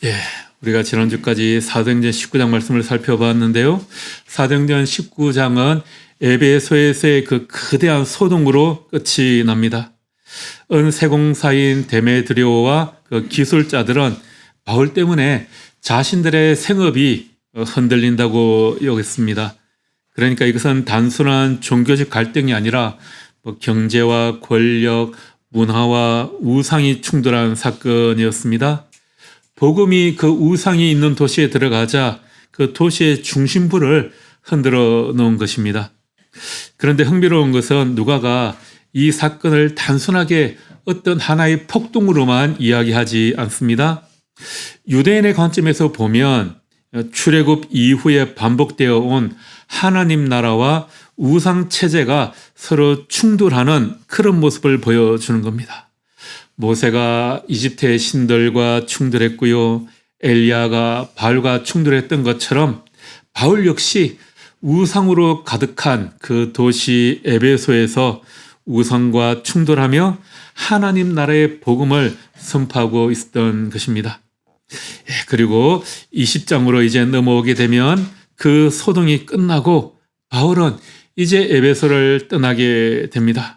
예, 우리가 지난주까지 사도행전 19장 말씀을 살펴봤는데요. 사도행전 19장은 에베소에서의 그 거대한 소동으로 끝이 납니다. 은세공사인 데메드리오와 그 기술자들은 바울 때문에 자신들의 생업이 흔들린다고 여겼습니다. 그러니까 이것은 단순한 종교적 갈등이 아니라 경제와 권력, 문화와 우상이 충돌한 사건이었습니다. 복음이 그 우상이 있는 도시에 들어가자 그 도시의 중심부를 흔들어 놓은 것입니다. 그런데 흥미로운 것은 누가가 이 사건을 단순하게 어떤 하나의 폭동으로만 이야기하지 않습니다. 유대인의 관점에서 보면 출애굽 이후에 반복되어 온 하나님 나라와 우상 체제가 서로 충돌하는 그런 모습을 보여주는 겁니다. 모세가 이집트의 신들과 충돌했고요. 엘리야가 바알과 충돌했던 것처럼 바울 역시 우상으로 가득한 그 도시 에베소에서 우상과 충돌하며 하나님 나라의 복음을 선포하고 있었던 것입니다. 그리고 20장으로 이제 넘어오게 되면 그 소동이 끝나고 바울은 이제 에베소를 떠나게 됩니다.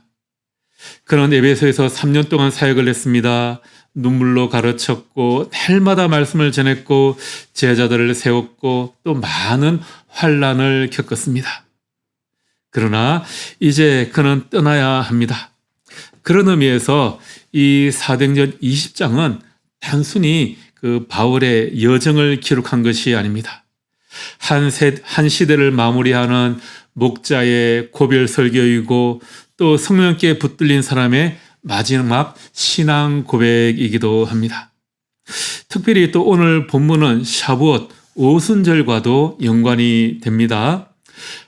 그는 에베소에서 3년 동안 사역을 했습니다. 눈물로 가르쳤고 날마다 말씀을 전했고 제자들을 세웠고 또 많은 환난을 겪었습니다. 그러나 이제 그는 떠나야 합니다. 그런 의미에서 이 사도행전 20장은 단순히 그 바울의 여정을 기록한 것이 아닙니다. 한 시대를 마무리하는 목자의 고별 설교이고 또 성령께 붙들린 사람의 마지막 신앙 고백이기도 합니다. 특별히 또 오늘 본문은 샤부엇 오순절과도 연관이 됩니다.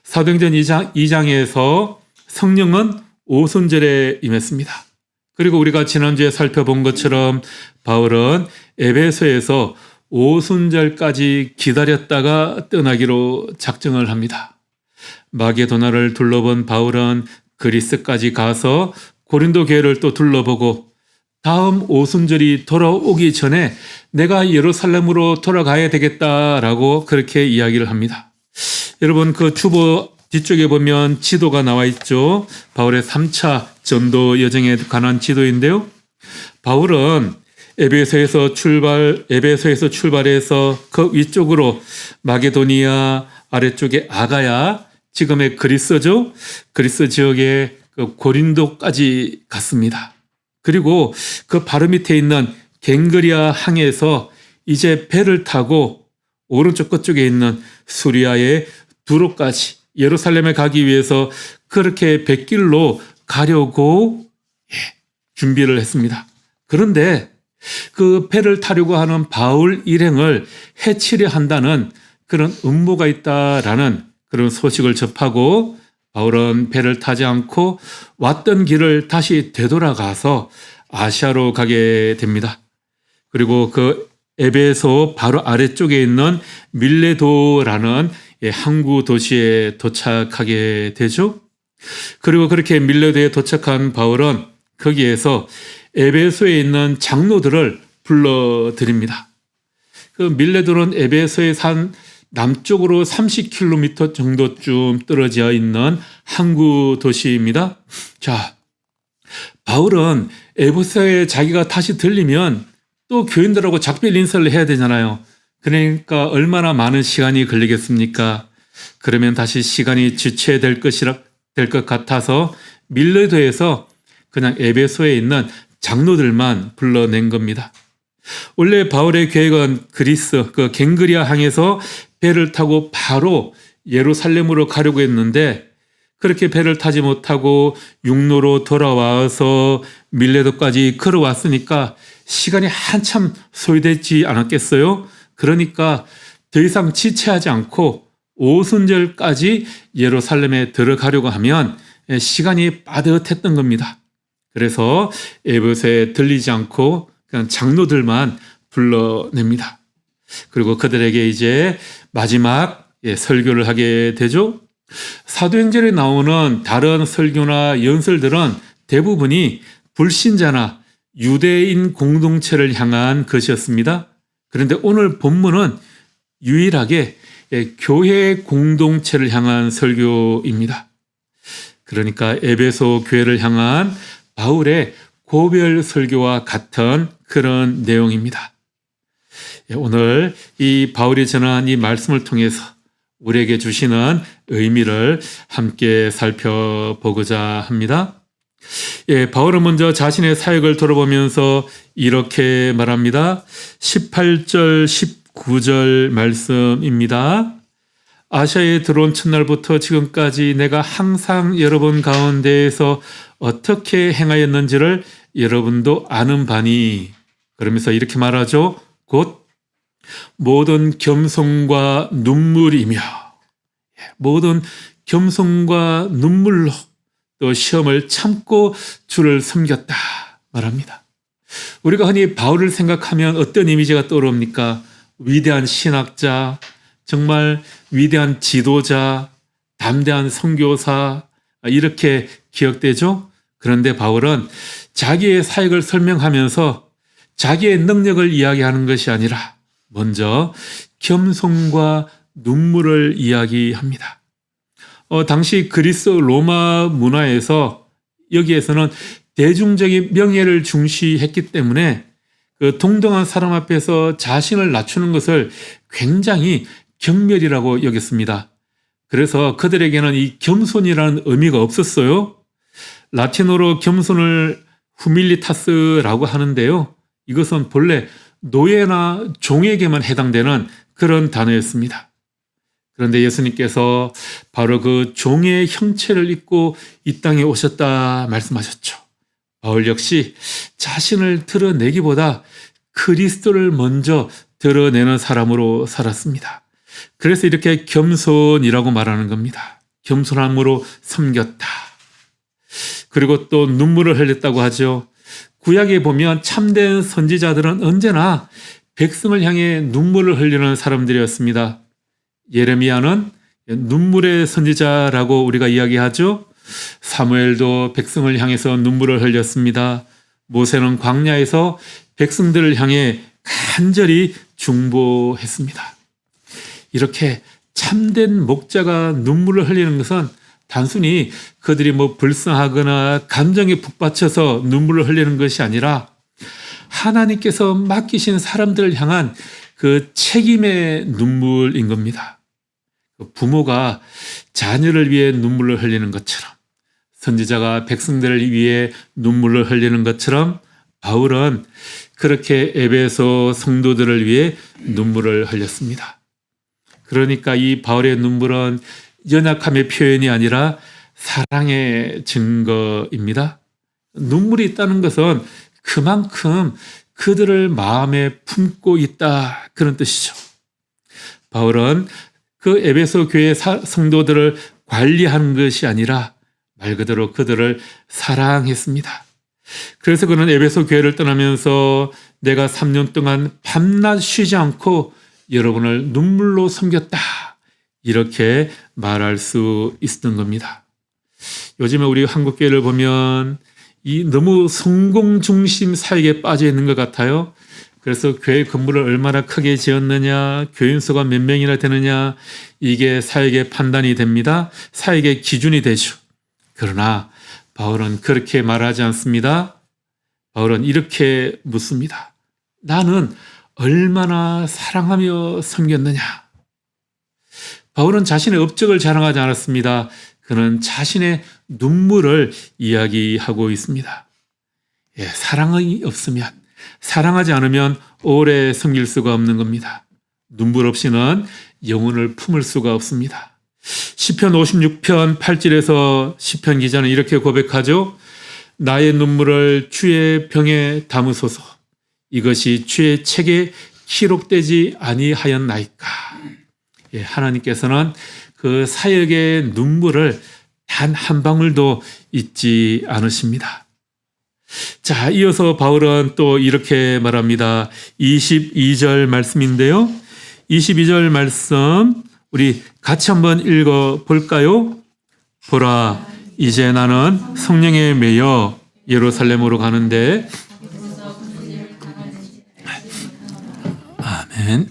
사도행전 2장에서 성령은 오순절에 임했습니다. 그리고 우리가 지난주에 살펴본 것처럼 바울은 에베소에서 오순절까지 기다렸다가 떠나기로 작정을 합니다. 마게도나를 둘러본 바울은 그리스까지 가서 고린도 교회를 또 둘러보고 다음 오순절이 돌아오기 전에 내가 예루살렘으로 돌아가야 되겠다라고 그렇게 이야기를 합니다. 여러분 그 주보 뒤쪽에 보면 지도가 나와 있죠. 바울의 3차 전도 여정에 관한 지도인데요. 바울은 에베소에서 출발해서 그 위쪽으로 마게도니아, 아래쪽에 아가야, 지금의 그리스죠. 그리스 지역의 그 고린도까지 갔습니다. 그리고 그 바로 밑에 있는 갱그리아 항에서 이제 배를 타고 오른쪽 끝쪽에 있는 수리아의 두로까지 예루살렘에 가기 위해서 그렇게 뱃길로 가려고 준비를 했습니다. 그런데 그 배를 타려고 하는 바울 일행을 해치려 한다는 그런 음모가 있다라는 그런 소식을 접하고 바울은 배를 타지 않고 왔던 길을 다시 되돌아가서 아시아로 가게 됩니다. 그리고 그 에베소 바로 아래쪽에 있는 밀레도라는 항구 도시에 도착하게 되죠. 그리고 그렇게 밀레도에 도착한 바울은 거기에서 에베소에 있는 장로들을 불러드립니다. 그 밀레도는 에베소의 산 남쪽으로 30km 정도쯤 떨어져 있는 항구 도시입니다. 자, 바울은 에베소에 자기가 다시 들리면 또 교인들하고 작별 인사를 해야 되잖아요. 그러니까 얼마나 많은 시간이 걸리겠습니까? 그러면 다시 시간이 지체될 것 같아서 밀레도에서 그냥 에베소에 있는 장로들만 불러낸 겁니다. 원래 바울의 계획은 그리스 그 갱그리아 항에서 배를 타고 바로 예루살렘으로 가려고 했는데 그렇게 배를 타지 못하고 육로로 돌아와서 밀레도까지 걸어왔으니까 시간이 한참 소요되지 않았겠어요? 그러니까 더 이상 지체하지 않고 오순절까지 예루살렘에 들어가려고 하면 시간이 빠듯했던 겁니다. 그래서 에베소에 들리지 않고 그냥 장로들만 불러냅니다. 그리고 그들에게 이제 마지막 설교를 하게 되죠. 사도행전에 나오는 다른 설교나 연설들은 대부분이 불신자나 유대인 공동체를 향한 것이었습니다. 그런데 오늘 본문은 유일하게 교회 공동체를 향한 설교입니다. 그러니까 에베소 교회를 향한 바울의 고별 설교와 같은 그런 내용입니다. 오늘 이 바울이 전한 이 말씀을 통해서 우리에게 주시는 의미를 함께 살펴보고자 합니다. 바울은 먼저 자신의 사역을 돌아보면서 이렇게 말합니다. 18절, 19절 말씀입니다. 아시아에 들어온 첫날부터 지금까지 내가 항상 여러분 가운데에서 어떻게 행하였는지를 여러분도 아는 바니. 그러면서 이렇게 말하죠. 곧 모든 겸손과 눈물이며 모든 겸손과 눈물로 또 시험을 참고 주를 섬겼다 말합니다. 우리가 흔히 바울을 생각하면 어떤 이미지가 떠오릅니까? 위대한 신학자, 정말 위대한 지도자, 담대한 선교사 이렇게 기억되죠? 그런데 바울은 자기의 사역을 설명하면서 자기의 능력을 이야기하는 것이 아니라 먼저 겸손과 눈물을 이야기합니다. 당시 그리스 로마 문화에서 여기에서는 대중적인 명예를 중시했기 때문에 그 동등한 사람 앞에서 자신을 낮추는 것을 굉장히 경멸이라고 여겼습니다. 그래서 그들에게는 이 겸손이라는 의미가 없었어요. 라틴어로 겸손을 후밀리타스라고 하는데요. 이것은 본래 노예나 종에게만 해당되는 그런 단어였습니다. 그런데 예수님께서 바로 그 종의 형체를 입고 이 땅에 오셨다 말씀하셨죠. 바울 역시 자신을 드러내기보다 그리스도를 먼저 드러내는 사람으로 살았습니다. 그래서 이렇게 겸손이라고 말하는 겁니다. 겸손함으로 섬겼다. 그리고 또 눈물을 흘렸다고 하죠. 구약에 보면 참된 선지자들은 언제나 백성을 향해 눈물을 흘리는 사람들이었습니다. 예레미야는 눈물의 선지자라고 우리가 이야기하죠. 사무엘도 백성을 향해서 눈물을 흘렸습니다. 모세는 광야에서 백성들을 향해 간절히 중보했습니다. 이렇게 참된 목자가 눈물을 흘리는 것은 단순히 그들이 불쌍하거나 감정에 북받쳐서 눈물을 흘리는 것이 아니라 하나님께서 맡기신 사람들을 향한 그 책임의 눈물인 겁니다. 부모가 자녀를 위해 눈물을 흘리는 것처럼 선지자가 백성들을 위해 눈물을 흘리는 것처럼 바울은 그렇게 에베소 성도들을 위해 눈물을 흘렸습니다. 그러니까 이 바울의 눈물은 연약함의 표현이 아니라 사랑의 증거입니다. 눈물이 있다는 것은 그만큼 그들을 마음에 품고 있다 그런 뜻이죠. 바울은 그 에베소 교회 성도들을 관리하는 것이 아니라 말 그대로 그들을 사랑했습니다. 그래서 그는 에베소 교회를 떠나면서 내가 3년 동안 밤낮 쉬지 않고 여러분을 눈물로 섬겼다 이렇게 말할 수 있었던 겁니다. 요즘에 우리 한국교회를 보면 이 너무 성공 중심 사역에 빠져 있는 것 같아요. 그래서 교회 건물을 얼마나 크게 지었느냐, 교인 수가 몇 명이나 되느냐, 이게 사역의 판단이 됩니다. 사역의 기준이 되죠. 그러나 바울은 그렇게 말하지 않습니다. 바울은 이렇게 묻습니다. 나는 얼마나 사랑하며 섬겼느냐. 바울은 자신의 업적을 자랑하지 않았습니다. 그는 자신의 눈물을 이야기하고 있습니다. 사랑이 없으면, 사랑하지 않으면 오래 섬길 수가 없는 겁니다. 눈물 없이는 영혼을 품을 수가 없습니다. 시편 56편 8절에서 시편 기자는 이렇게 고백하죠. 나의 눈물을 주의 병에 담으소서. 이것이 주의 책에 기록되지 아니하였나이까. 하나님께서는 그 사역의 눈물을 단 한 방울도 잊지 않으십니다. 자, 이어서 바울은 또 이렇게 말합니다. 22절 말씀인데요. 22절 말씀 우리 같이 한번 읽어 볼까요? 보라, 이제 나는 성령에 매여 예루살렘으로 가는데 아멘. 아멘.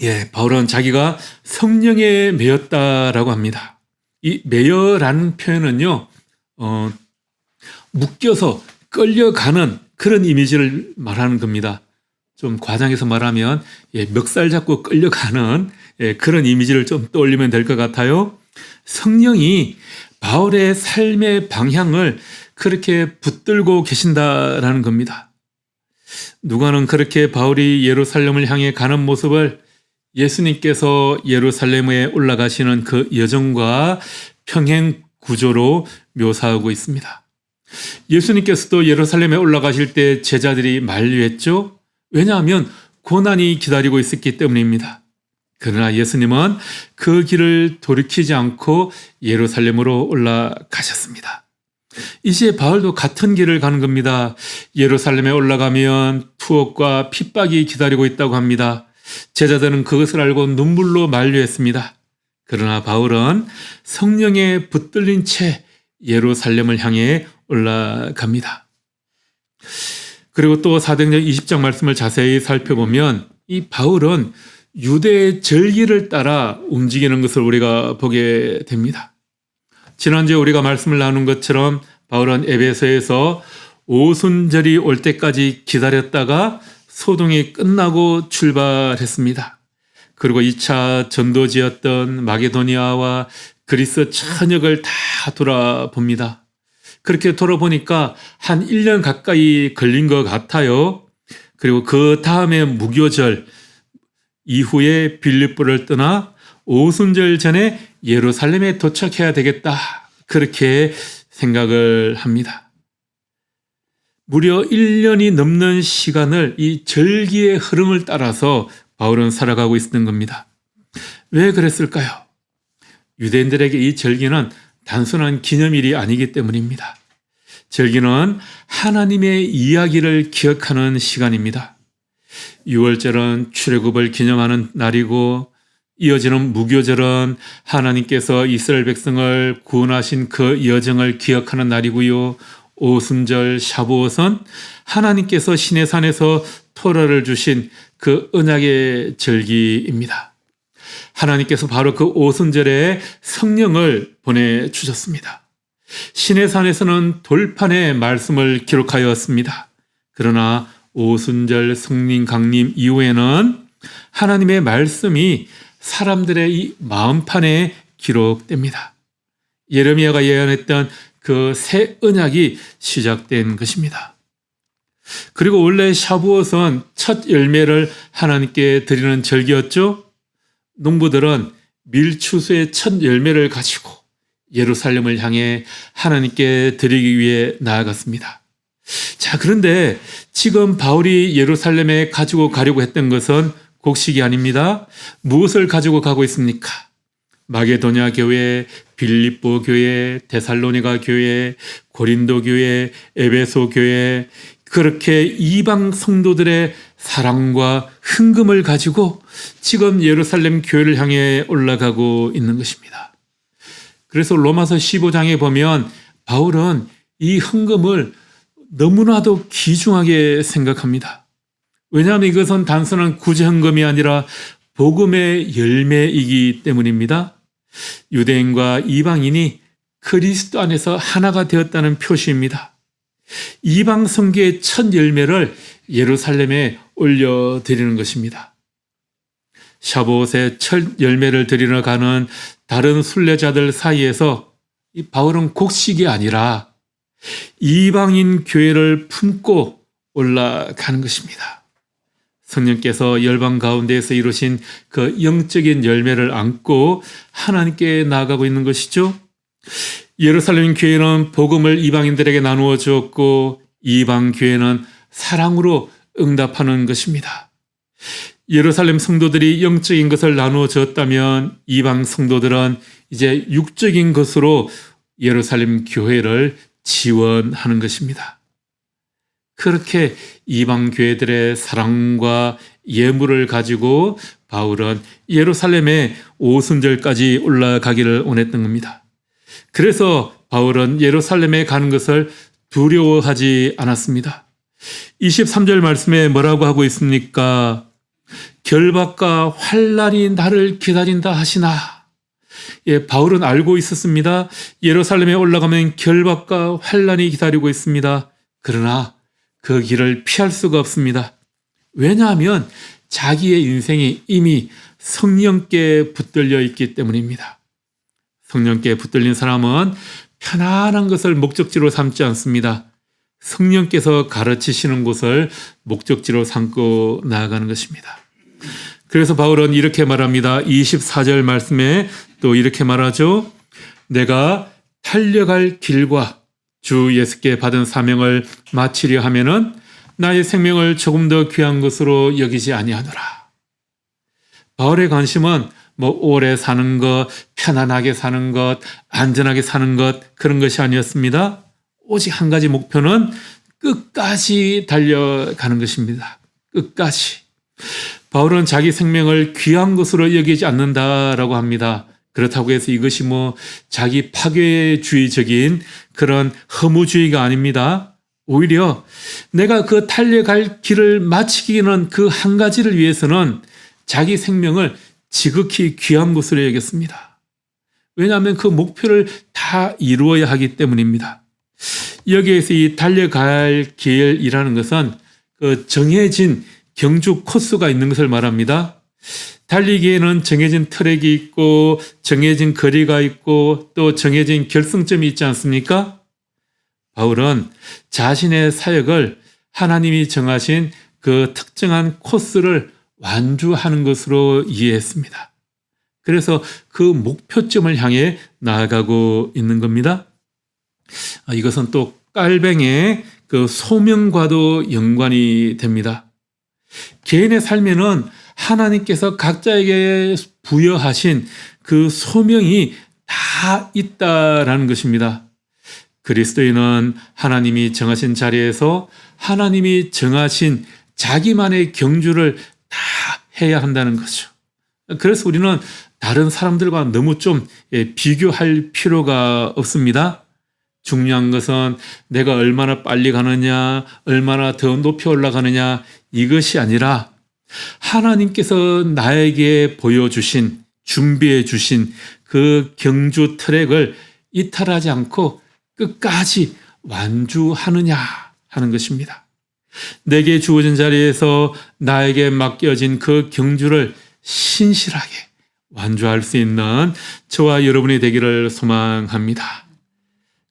예, 바울은 자기가 성령에 매였다라고 합니다. 이 매여라는 표현은요, 묶여서 끌려가는 그런 이미지를 말하는 겁니다. 좀 과장해서 말하면 멱살 잡고 끌려가는 그런 이미지를 좀 떠올리면 될 것 같아요. 성령이 바울의 삶의 방향을 그렇게 붙들고 계신다라는 겁니다. 누가는 그렇게 바울이 예루살렘을 향해 가는 모습을 예수님께서 예루살렘에 올라가시는 그 여정과 평행 구조로 묘사하고 있습니다. 예수님께서도 예루살렘에 올라가실 때 제자들이 만류했죠. 왜냐하면 고난이 기다리고 있었기 때문입니다. 그러나 예수님은 그 길을 돌이키지 않고 예루살렘으로 올라가셨습니다. 이제 바울도 같은 길을 가는 겁니다. 예루살렘에 올라가면 투옥과 핍박이 기다리고 있다고 합니다. 제자들은 그것을 알고 눈물로 만류했습니다. 그러나 바울은 성령에 붙들린 채 예루살렘을 향해 올라갑니다. 그리고 또 사도행전 20장 말씀을 자세히 살펴보면 이 바울은 유대의 절기를 따라 움직이는 것을 우리가 보게 됩니다. 지난주에 우리가 말씀을 나눈 것처럼 바울은 에베소에서 오순절이 올 때까지 기다렸다가 소동이 끝나고 출발했습니다. 그리고 2차 전도지였던 마게도니아와 그리스 전역을 다 돌아봅니다. 그렇게 돌아보니까 한 1년 가까이 걸린 것 같아요. 그리고 그 다음에 무교절 이후에 빌립보를 떠나 오순절 전에 예루살렘에 도착해야 되겠다. 그렇게 생각을 합니다. 무려 1년이 넘는 시간을 이 절기의 흐름을 따라서 바울은 살아가고 있었던 겁니다. 왜 그랬을까요? 유대인들에게 이 절기는 단순한 기념일이 아니기 때문입니다. 절기는 하나님의 이야기를 기억하는 시간입니다. 6월절은 출애굽을 기념하는 날이고 이어지는 무교절은 하나님께서 이스라엘 백성을 구원하신 그 여정을 기억하는 날이고요. 오순절 샤부옷은 하나님께서 시내산에서 토라를 주신 그 언약의 절기입니다. 하나님께서 바로 그 오순절에 성령을 보내주셨습니다. 시내산에서는 돌판에 말씀을 기록하였습니다. 그러나 오순절 성령 강림 이후에는 하나님의 말씀이 사람들의 이 마음판에 기록됩니다. 예레미야가 예언했던 그 새 언약이 시작된 것입니다. 그리고 원래 샤부옷은 첫 열매를 하나님께 드리는 절기였죠. 농부들은 밀추수의 첫 열매를 가지고 예루살렘을 향해 하나님께 드리기 위해 나아갔습니다. 자, 그런데 지금 바울이 예루살렘에 가지고 가려고 했던 것은 곡식이 아닙니다. 무엇을 가지고 가고 있습니까? 마게도냐 교회, 빌립보 교회, 데살로니가 교회, 고린도 교회, 에베소 교회, 그렇게 이방 성도들의 사랑과 흥금을 가지고 지금 예루살렘 교회를 향해 올라가고 있는 것입니다. 그래서 로마서 15장에 보면 바울은 이 흥금을 너무나도 귀중하게 생각합니다. 왜냐하면 이것은 단순한 구제헌금이 아니라 복음의 열매이기 때문입니다. 유대인과 이방인이 그리스도 안에서 하나가 되었다는 표시입니다. 이방 성교의 첫 열매를 예루살렘에 올려드리는 것입니다. 샤보옷의 첫 열매를 드리러 가는 다른 순례자들 사이에서 이 바울은 곡식이 아니라 이방인 교회를 품고 올라가는 것입니다. 성령께서 열방 가운데에서 이루신 그 영적인 열매를 안고 하나님께 나아가고 있는 것이죠. 예루살렘 교회는 복음을 이방인들에게 나누어 주었고 이방 교회는 사랑으로 응답하는 것입니다. 예루살렘 성도들이 영적인 것을 나누어 주었다면 이방 성도들은 이제 육적인 것으로 예루살렘 교회를 지원하는 것입니다. 그렇게 이방 교회들의 사랑과 예물을 가지고 바울은 예루살렘에 오순절까지 올라가기를 원했던 겁니다. 그래서 바울은 예루살렘에 가는 것을 두려워하지 않았습니다. 23절 말씀에 뭐라고 하고 있습니까? 결박과 환란이 나를 기다린다 하시나. 예, 바울은 알고 있었습니다. 예루살렘에 올라가면 결박과 환란이 기다리고 있습니다. 그러나 그 길을 피할 수가 없습니다. 왜냐하면 자기의 인생이 이미 성령께 붙들려 있기 때문입니다. 성령께 붙들린 사람은 편안한 것을 목적지로 삼지 않습니다. 성령께서 가르치시는 곳을 목적지로 삼고 나아가는 것입니다. 그래서 바울은 이렇게 말합니다. 24절 말씀에 또 이렇게 말하죠. 내가 달려갈 길과 주 예수께 받은 사명을 마치려 하면은 나의 생명을 조금 더 귀한 것으로 여기지 아니하노라. 바울의 관심은 오래 사는 것, 편안하게 사는 것, 안전하게 사는 것, 그런 것이 아니었습니다. 오직 한 가지 목표는 끝까지 달려가는 것입니다. 끝까지. 바울은 자기 생명을 귀한 것으로 여기지 않는다라고 합니다. 그렇다고 해서 이것이 자기 파괴주의적인 그런 허무주의가 아닙니다. 오히려 내가 그 달려갈 길을 마치기는 그 한 가지를 위해서는 자기 생명을 지극히 귀한 것으로 여겼습니다. 왜냐하면 그 목표를 다 이루어야 하기 때문입니다. 여기에서 이 달려갈 길이라는 것은 그 정해진 경주 코스가 있는 것을 말합니다. 달리기에는 정해진 트랙이 있고 정해진 거리가 있고 또 정해진 결승점이 있지 않습니까? 바울은 자신의 사역을 하나님이 정하신 그 특정한 코스를 완주하는 것으로 이해했습니다. 그래서 그 목표점을 향해 나아가고 있는 겁니다. 이것은 또 깔뱅의 그 소명과도 연관이 됩니다. 개인의 삶에는 하나님께서 각자에게 부여하신 그 소명이 다 있다라는 것입니다. 그리스도인은 하나님이 정하신 자리에서 하나님이 정하신 자기만의 경주를 다 해야 한다는 거죠. 그래서 우리는 다른 사람들과 너무 좀 비교할 필요가 없습니다. 중요한 것은 내가 얼마나 빨리 가느냐, 얼마나 더 높이 올라가느냐, 이것이 아니라 하나님께서 나에게 보여주신, 준비해 주신 그 경주 트랙을 이탈하지 않고 끝까지 완주하느냐 하는 것입니다. 내게 주어진 자리에서 나에게 맡겨진 그 경주를 신실하게 완주할 수 있는 저와 여러분이 되기를 소망합니다.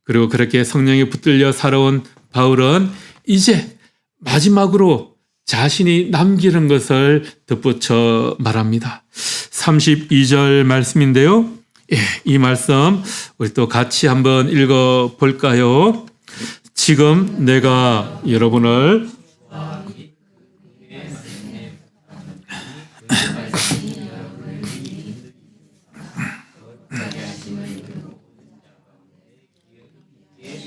그리고 그렇게 성령에 붙들려 살아온 바울은 이제 마지막으로 자신이 남기는 것을 덧붙여 말합니다. 32절 말씀인데요. 이 말씀 우리 또 같이 한번 읽어 볼까요? 지금 내가 여러분을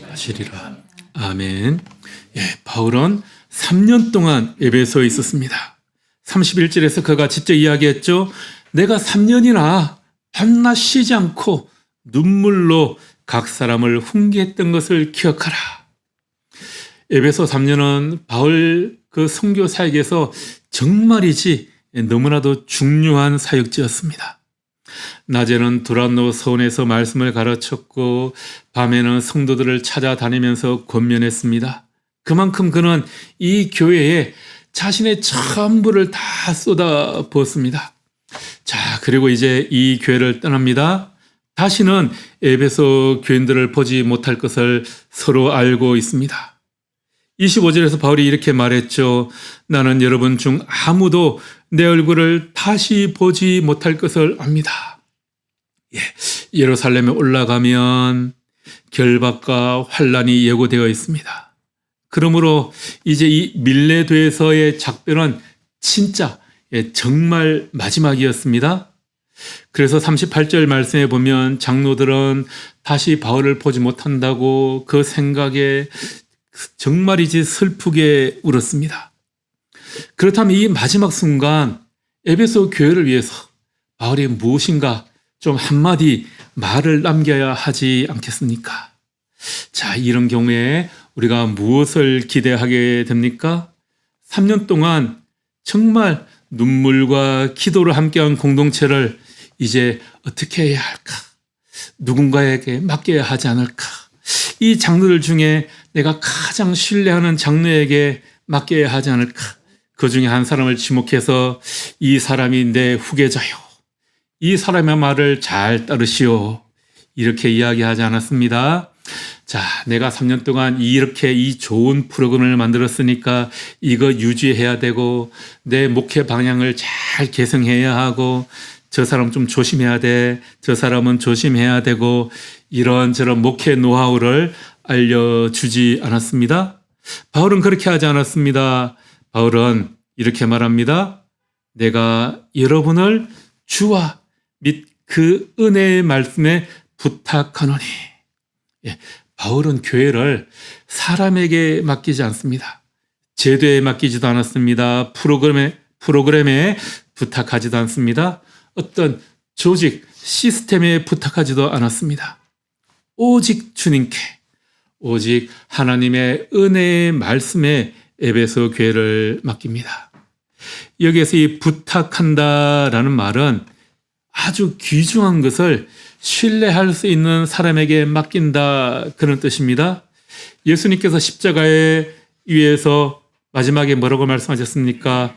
하시리라. 아멘. 바울은 3년 동안 에베소에 있었습니다. 31절에서 그가 직접 이야기했죠. 내가 3년이나 밤낮 쉬지 않고 눈물로 각 사람을 훈계했던 것을 기억하라. 에베소 3년은 바울 그 선교 사역에서 정말이지 너무나도 중요한 사역지였습니다. 낮에는 두란노 서원에서 말씀을 가르쳤고 밤에는 성도들을 찾아다니면서 권면했습니다. 그만큼 그는 이 교회에 자신의 전부를 다 쏟아부었습니다. 자, 그리고 이제 이 교회를 떠납니다. 다시는 에베소 교인들을 보지 못할 것을 서로 알고 있습니다. 25절에서 바울이 이렇게 말했죠. 나는 여러분 중 아무도 내 얼굴을 다시 보지 못할 것을 압니다. 예루살렘에 올라가면 결박과 환란이 예고되어 있습니다. 그러므로 이제 이 밀레도에서의 작별은 진짜 정말 마지막이었습니다. 그래서 38절 말씀에 보면 장로들은 다시 바울을 보지 못한다고 그 생각에 정말이지 슬프게 울었습니다. 그렇다면 이 마지막 순간 에베소 교회를 위해서 바울이 무엇인가 좀 한마디 말을 남겨야 하지 않겠습니까? 자, 이런 경우에 우리가 무엇을 기대하게 됩니까? 3년 동안 정말 눈물과 기도를 함께한 공동체를 이제 어떻게 해야 할까? 누군가에게 맡겨야 하지 않을까? 이 장로들 중에 내가 가장 신뢰하는 장로에게 맡겨야 하지 않을까? 그 중에 한 사람을 지목해서 이 사람이 내 후계자요. 이 사람의 말을 잘 따르시오. 이렇게 이야기하지 않았습니다. 자, 내가 3년 동안 이렇게 이 좋은 프로그램을 만들었으니까 이거 유지해야 되고 내 목회 방향을 잘 개성해야 하고 저 사람 좀 조심해야 돼. 저 사람은 조심해야 되고 이런저런 목회 노하우를 알려주지 않았습니다. 바울은 그렇게 하지 않았습니다. 바울은 이렇게 말합니다. 내가 여러분을 주와 및 그 은혜의 말씀에 부탁하노니. 예, 바울은 교회를 사람에게 맡기지 않습니다. 제도에 맡기지도 않았습니다. 프로그램에 부탁하지도 않습니다. 어떤 조직, 시스템에 부탁하지도 않았습니다. 오직 주님께, 오직 하나님의 은혜의 말씀에 에베소 교회를 맡깁니다. 여기에서 이 부탁한다라는 말은 아주 귀중한 것을 신뢰할 수 있는 사람에게 맡긴다, 그런 뜻입니다. 예수님께서 십자가에 위에서 마지막에 뭐라고 말씀하셨습니까?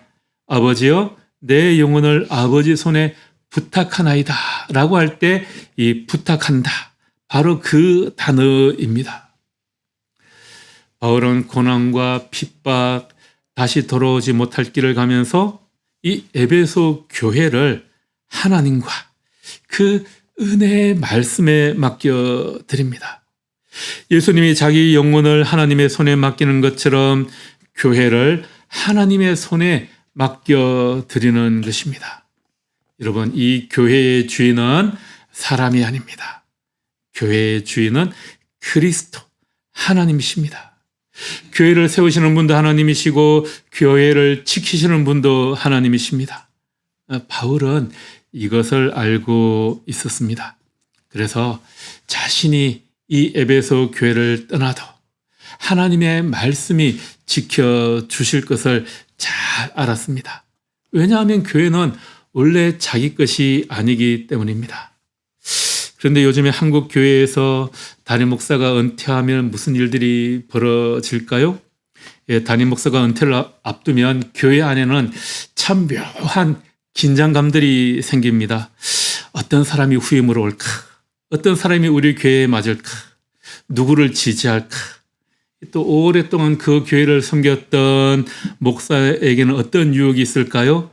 아버지여, 내 영혼을 아버지 손에 부탁하나이다 라고 할 때 이 부탁한다, 바로 그 단어입니다. 바울은 고난과 핍박, 다시 돌아오지 못할 길을 가면서 이 에베소 교회를 하나님과 그 은혜의 말씀에 맡겨드립니다. 예수님이 자기 영혼을 하나님의 손에 맡기는 것처럼 교회를 하나님의 손에 맡겨드리는 것입니다. 여러분, 이 교회의 주인은 사람이 아닙니다. 교회의 주인은 그리스도, 하나님이십니다. 교회를 세우시는 분도 하나님이시고 교회를 지키시는 분도 하나님이십니다. 바울은 이것을 알고 있었습니다. 그래서 자신이 이 에베소 교회를 떠나도 하나님의 말씀이 지켜주실 것을 잘 알았습니다. 왜냐하면 교회는 원래 자기 것이 아니기 때문입니다. 그런데 요즘에 한국 교회에서 담임 목사가 은퇴하면 무슨 일들이 벌어질까요? 담임 목사가 은퇴를 앞두면 교회 안에는 참 묘한 긴장감들이 생깁니다. 어떤 사람이 후임으로 올까? 어떤 사람이 우리 교회에 맞을까? 누구를 지지할까? 또 오랫동안 그 교회를 섬겼던 목사에게는 어떤 유혹이 있을까요?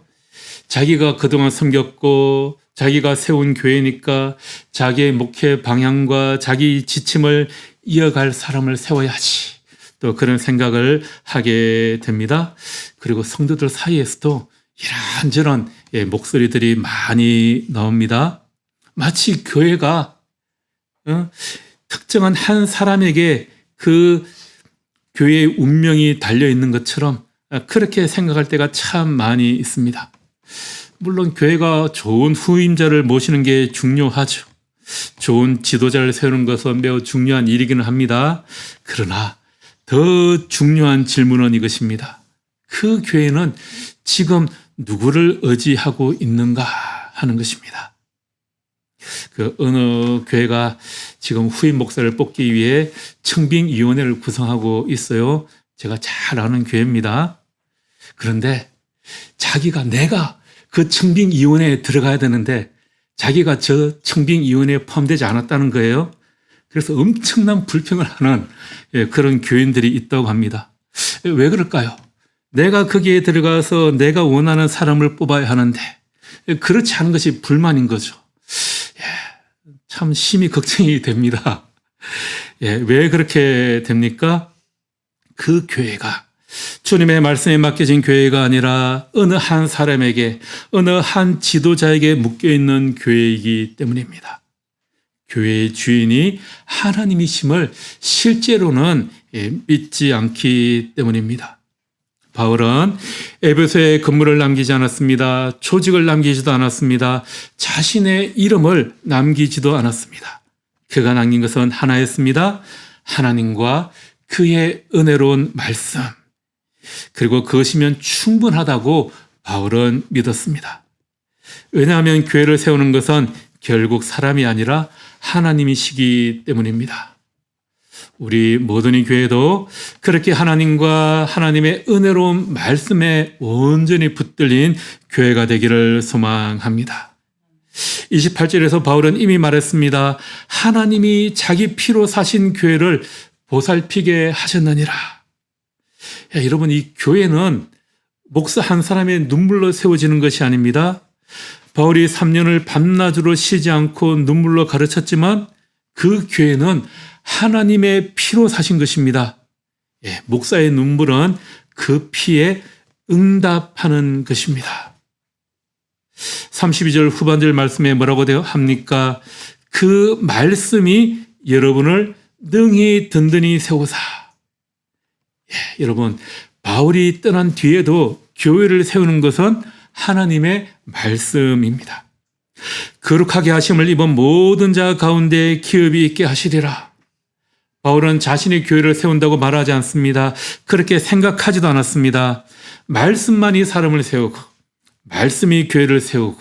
자기가 그동안 섬겼고 자기가 세운 교회니까 자기의 목회 방향과 자기 지침을 이어갈 사람을 세워야지. 또 그런 생각을 하게 됩니다. 그리고 성도들 사이에서도 이런저런 목소리들이 많이 나옵니다. 마치 교회가 특정한 한 사람에게 그 교회의 운명이 달려있는 것처럼 그렇게 생각할 때가 참 많이 있습니다. 물론 교회가 좋은 후임자를 모시는 게 중요하죠. 좋은 지도자를 세우는 것은 매우 중요한 일이기는 합니다. 그러나 더 중요한 질문은 이것입니다. 그 교회는 지금 누구를 의지하고 있는가 하는 것입니다. 그 어느 교회가 지금 후임 목사를 뽑기 위해 청빙위원회를 구성하고 있어요. 제가 잘 아는 교회입니다. 그런데 내가 그 청빙위원회에 들어가야 되는데 자기가 저 청빙위원회에 포함되지 않았다는 거예요. 그래서 엄청난 불평을 하는 그런 교인들이 있다고 합니다. 왜 그럴까요? 내가 거기에 들어가서 내가 원하는 사람을 뽑아야 하는데 그렇지 않은 것이 불만인 거죠. 참 심히 걱정이 됩니다. 왜 그렇게 됩니까? 그 교회가 주님의 말씀에 맡겨진 교회가 아니라 어느 한 사람에게, 어느 한 지도자에게 묶여있는 교회이기 때문입니다. 교회의 주인이 하나님이심을 실제로는 믿지 않기 때문입니다. 바울은 에베소에 건물을 남기지 않았습니다. 조직을 남기지도 않았습니다. 자신의 이름을 남기지도 않았습니다. 그가 남긴 것은 하나였습니다. 하나님과 그의 은혜로운 말씀. 그리고 그것이면 충분하다고 바울은 믿었습니다. 왜냐하면 교회를 세우는 것은 결국 사람이 아니라 하나님이시기 때문입니다. 우리 모든 이 교회도 그렇게 하나님과 하나님의 은혜로운 말씀에 온전히 붙들린 교회가 되기를 소망합니다. 28절에서 바울은 이미 말했습니다. 하나님이 자기 피로 사신 교회를 보살피게 하셨느니라. 여러분, 이 교회는 목사 한 사람의 눈물로 세워지는 것이 아닙니다. 바울이 3년을 밤낮으로 쉬지 않고 눈물로 가르쳤지만 그 교회는 하나님의 피로 사신 것입니다. 목사의 눈물은 그 피에 응답하는 것입니다. 32절 후반절 말씀에 뭐라고 합니까? 그 말씀이 여러분을 능히 든든히 세우사. 여러분, 바울이 떠난 뒤에도 교회를 세우는 것은 하나님의 말씀입니다. 거룩하게 하심을 입은 모든 자 가운데 기업이 있게 하시리라. 바울은 자신의 교회를 세운다고 말하지 않습니다. 그렇게 생각하지도 않았습니다. 말씀만이 사람을 세우고, 말씀이 교회를 세우고,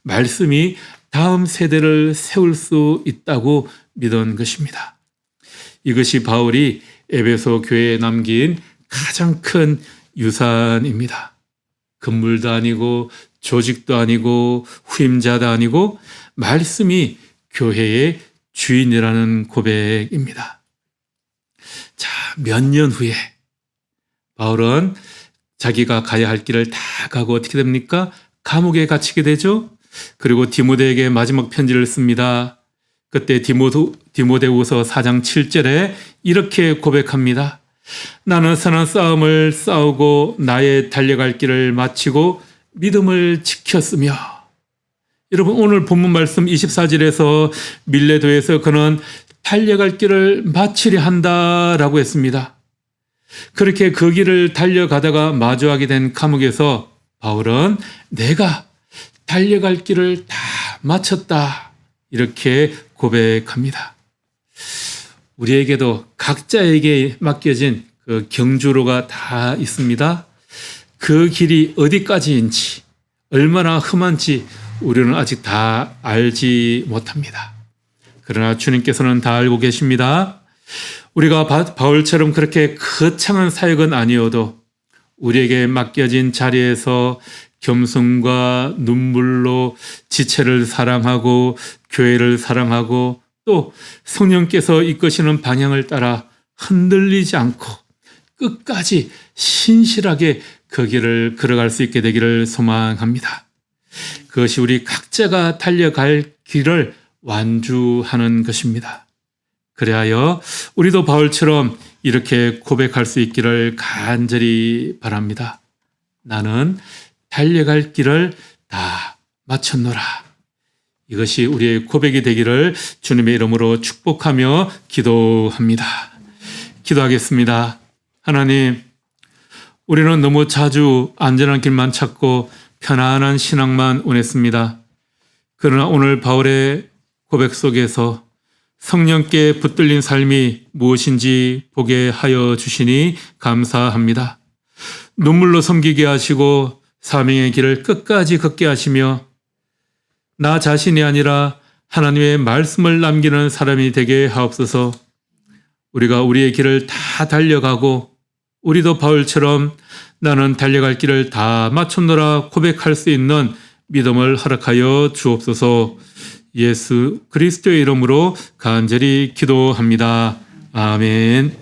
말씀이 다음 세대를 세울 수 있다고 믿은 것입니다. 이것이 바울이 에베소 교회에 남긴 가장 큰 유산입니다. 건물도 아니고 조직도 아니고 후임자도 아니고 말씀이 교회의 주인이라는 고백입니다. 자, 몇 년 후에 바울은 자기가 가야 할 길을 다 가고 어떻게 됩니까? 감옥에 갇히게 되죠. 그리고 디모데에게 마지막 편지를 씁니다. 그때 디모데후서 4장 7절에 이렇게 고백합니다. 나는 선한 싸움을 싸우고 나의 달려갈 길을 마치고 믿음을 지켰으며. 여러분, 오늘 본문 말씀 24절에서 밀레도에서 그는 달려갈 길을 마치려 한다라고 했습니다. 그렇게 그 길을 달려가다가 마주하게 된 감옥에서 바울은 내가 달려갈 길을 다 마쳤다 이렇게 고백합니다. 우리에게도 각자에게 맡겨진 그 경주로가 다 있습니다. 그 길이 어디까지인지, 얼마나 험한지 우리는 아직 다 알지 못합니다. 그러나 주님께서는 다 알고 계십니다. 우리가 바울처럼 그렇게 거창한 사역은 아니어도 우리에게 맡겨진 자리에서 겸손과 눈물로 지체를 사랑하고 교회를 사랑하고 또 성령께서 이끄시는 방향을 따라 흔들리지 않고 끝까지 신실하게 그 길을 걸어갈 수 있게 되기를 소망합니다. 그것이 우리 각자가 달려갈 길을 완주하는 것입니다. 그리하여 우리도 바울처럼 이렇게 고백할 수 있기를 간절히 바랍니다. 나는 달려갈 길을 다 마쳤노라. 이것이 우리의 고백이 되기를 주님의 이름으로 축복하며 기도합니다. 기도하겠습니다. 하나님, 우리는 너무 자주 안전한 길만 찾고 편안한 신앙만 원했습니다. 그러나 오늘 바울의 고백 속에서 성령께 붙들린 삶이 무엇인지 보게 하여 주시니 감사합니다. 눈물로 섬기게 하시고 사명의 길을 끝까지 걷게 하시며 나 자신이 아니라 하나님의 말씀을 남기는 사람이 되게 하옵소서. 우리가 우리의 길을 다 달려가고 우리도 바울처럼 나는 달려갈 길을 다 마쳤노라 고백할 수 있는 믿음을 허락하여 주옵소서. 예수 그리스도의 이름으로 간절히 기도합니다. 아멘.